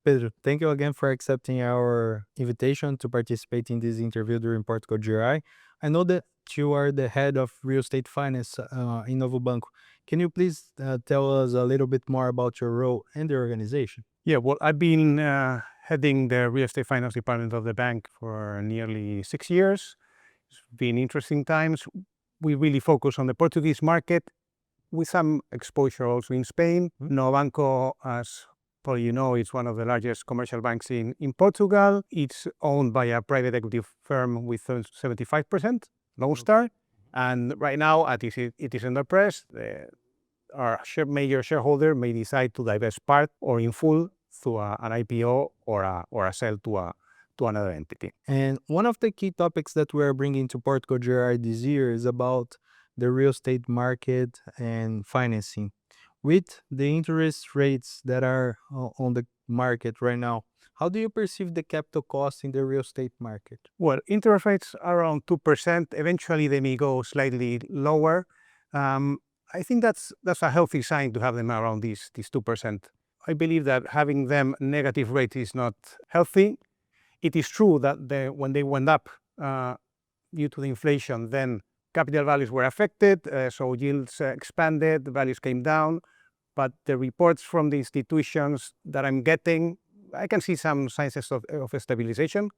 Pedro, thank you again for accepting our invitation to participate in this interview during Portugal GRI. I know that you are the head of real estate finance in Novo Banco. Can you please tell us a little bit more about your role and the organization? Yeah, well, I've been heading the real estate finance department of the bank for nearly 6 years. It's been interesting times. We really focus on the Portuguese market with some exposure also in Spain. Novo Banco, as probably you know, is one of the largest commercial banks in Portugal. It's owned by a private equity firm with 75%, Lone Star. And right now, it is in the press. Our major shareholder may decide to divest part or in full through an IPO or a sale to another entity. And one of the key topics that we are bringing to Portugal GRI this year is about the real estate market and financing. With the interest rates that are on the market right now, how do you perceive the capital cost in the real estate market? Well, interest rates are around 2%. Eventually, they may go slightly lower. I think that's a healthy sign to have them around these 2%. I believe that having them negative rate is not healthy. It is true that when they went up due to the inflation, then capital values were affected, so yields expanded, the values came down. But the reports from the institutions that I'm getting, I can see some signs of stabilization,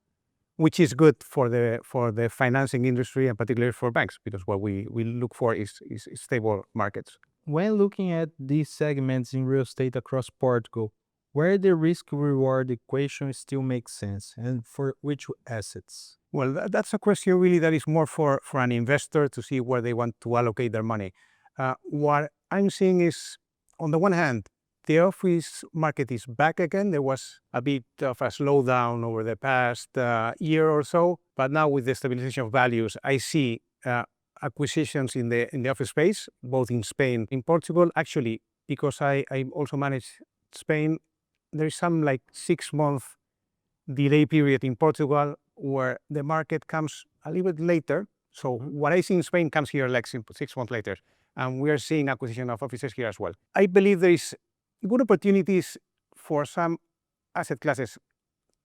which is good for the financing industry and particularly for banks, because what we look for is stable markets. When looking at these segments in real estate across Portugal, where the risk-reward equation still makes sense and for which assets? Well, that's a question really that is more for an investor to see where they want to allocate their money. What I'm seeing is, on the one hand, the office market is back again. There was a bit of a slowdown over the past year or so, but now with the stabilization of values, I see acquisitions in the office space, both in Spain and Portugal. Actually, because I also manage Spain, there is some like 6-month delay period in Portugal where the market comes a little bit later. So what I see in Spain comes here like 6 months later. And we are seeing acquisition of offices here as well. I believe there is good opportunities for some asset classes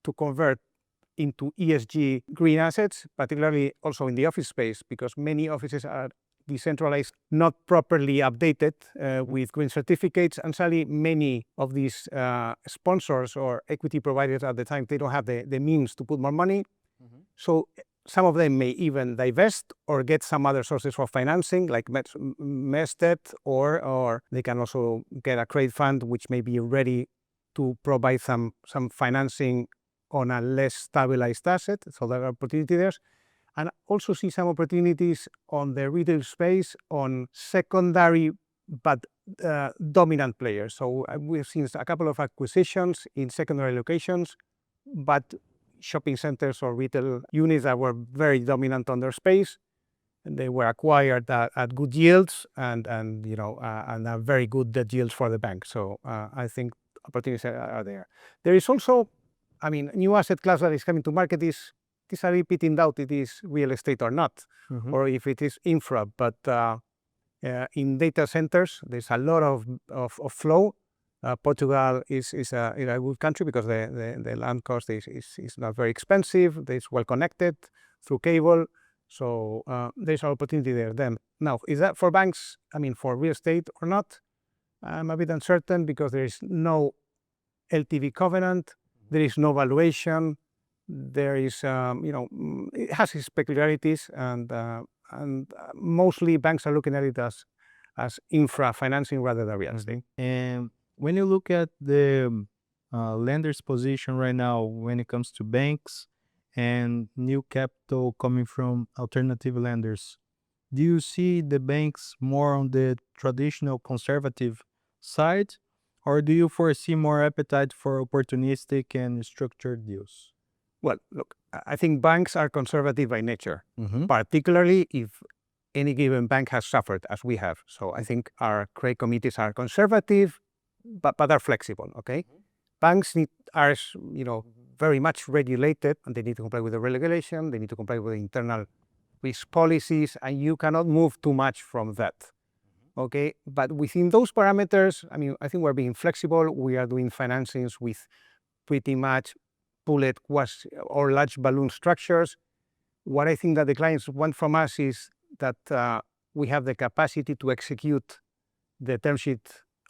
to convert into ESG green assets, particularly also in the office space, because many offices are decentralized, not properly updated with green certificates, and sadly many of these sponsors or equity providers at the time, they don't have the means to put more money. So some of them may even divest or get some other sources for financing, like mesh debt, or they can also get a credit fund which may be ready to provide some financing on a less stabilized asset. So there are opportunities there. And also see some opportunities on the retail space on secondary but dominant players. So we've seen a couple of acquisitions in secondary locations, but shopping centers or retail units that were very dominant on their space, and they were acquired at good yields and are very good debt yields for the bank. So I think opportunities are there. There is also, new asset class that is coming to market is a little bit in doubt it is real estate or not, or if it is infra. But in data centers, there's a lot of flow. Portugal is a good country because the land cost is not very expensive. It's well connected through cable. So there's an opportunity there then. Now, is that for banks, for real estate or not? I'm a bit uncertain because there is no LTV covenant. There is no valuation. There is, it has its peculiarities, and mostly banks are looking at it as infra financing rather than real estate. And when you look at the lender's position right now when it comes to banks and new capital coming from alternative lenders, do you see the banks more on the traditional conservative side, or do you foresee more appetite for opportunistic and structured deals? Well, look, I think banks are conservative by nature, particularly if any given bank has suffered as we have. So I think our credit committees are conservative, but are flexible, okay? Banks are very much regulated, and they need to comply with the regulation, they need to comply with the internal risk policies, and you cannot move too much from that, okay? But within those parameters, I think we're being flexible. We are doing financings with pretty much bullet quasi or large balloon structures. What I think that the clients want from us is that we have the capacity to execute the term sheet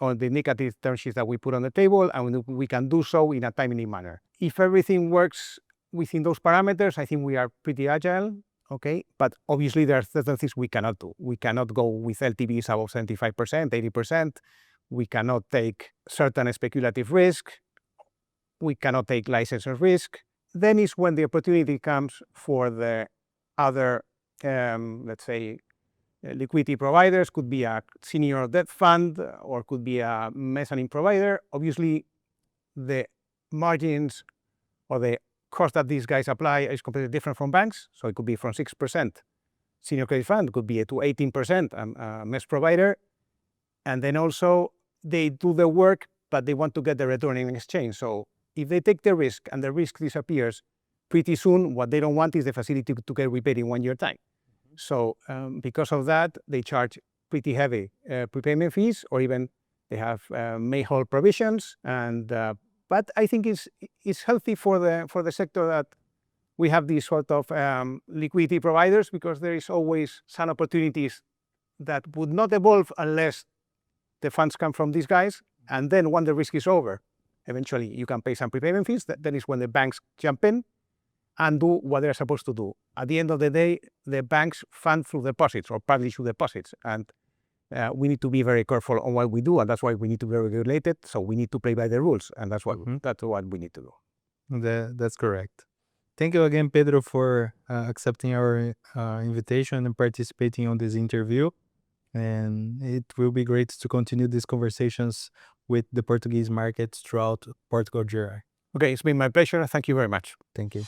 or the indicative term sheets that we put on the table, and we can do so in a timely manner. If everything works within those parameters, I think we are pretty agile, okay? But obviously there are certain things we cannot do. We cannot go with LTVs above 75%, 80%. We cannot take certain speculative risk. We cannot take licensing risk. Then is when the opportunity comes for the other, let's say, liquidity providers. Could be a senior debt fund or could be a mezzanine provider. Obviously, the margins or the cost that these guys apply is completely different from banks. So it could be from 6% senior credit fund, could be to 18% mezz provider. And then also they do the work, but they want to get the return in exchange. So if they take the risk and the risk disappears pretty soon, what they don't want is the facility to get repaid in 1 year time. So because of that, they charge pretty heavy prepayment fees, or even they have make-whole provisions. And but I think it's healthy for the sector that we have these sort of liquidity providers, because there is always some opportunities that would not evolve unless the funds come from these guys. And then when the risk is over, eventually you can pay some prepayment fees. That is when the banks jump in and do what they're supposed to do. At the end of the day, the banks fund through deposits or partly through deposits. And we need to be very careful on what we do, and that's why we need to be regulated. So we need to play by the rules, and that's what we need to do. That's correct. Thank you again, Pedro, for accepting our invitation and participating on this interview. And it will be great to continue these conversations with the Portuguese markets throughout Portugal GRI. Okay, it's been my pleasure. Thank you very much. Thank you.